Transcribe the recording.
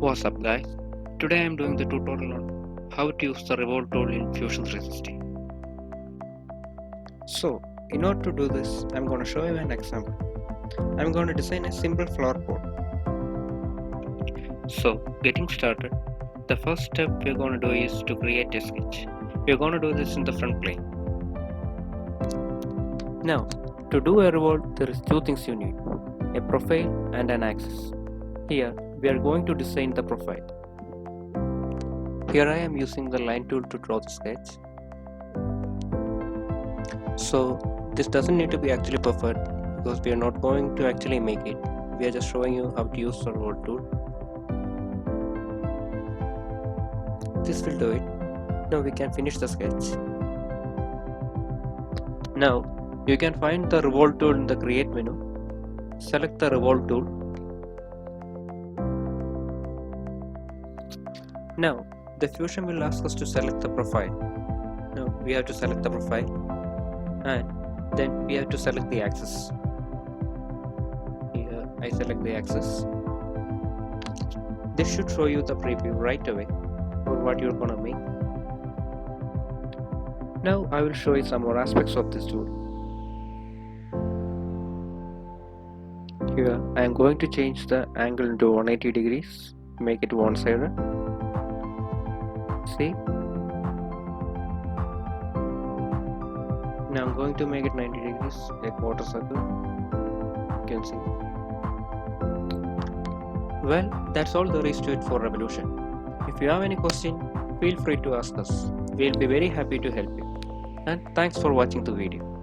What's up guys? Today I am doing the tutorial on how to use the Revolve tool in Fusion 360. So, in order to do this, I'm going to show you an example. I'm going to design a simple flower pot. So, getting started, the first step we're going to do is to create a sketch. We're going to do this in the front plane. Now, to do a revolve, there is two things you need, a profile and an axis. Here, we are going to design the profile. Here I am using the line tool to draw the sketch. So this doesn't need to be actually perfect because we are not going to actually make it. We are just showing you how to use the Revolve tool. This will do it. Now we can finish the sketch. Now you can find the Revolve tool in the create menu. Select the Revolve tool. Now the Fusion will ask us to select the profile. Now we have to select the profile and then we have to select the axis. Here I select the axis. This should show you the preview right away for what you're gonna make. Now I will show you some more aspects of this tool. Here I am going to change the angle into 180 degrees, make it one-sided. See? Now I'm going to make it 90 degrees, a quarter circle. You can see. Well, that's all there is to it for Revolution. If you have any question, feel free to ask us. We'll be very happy to help you. And thanks for watching the video.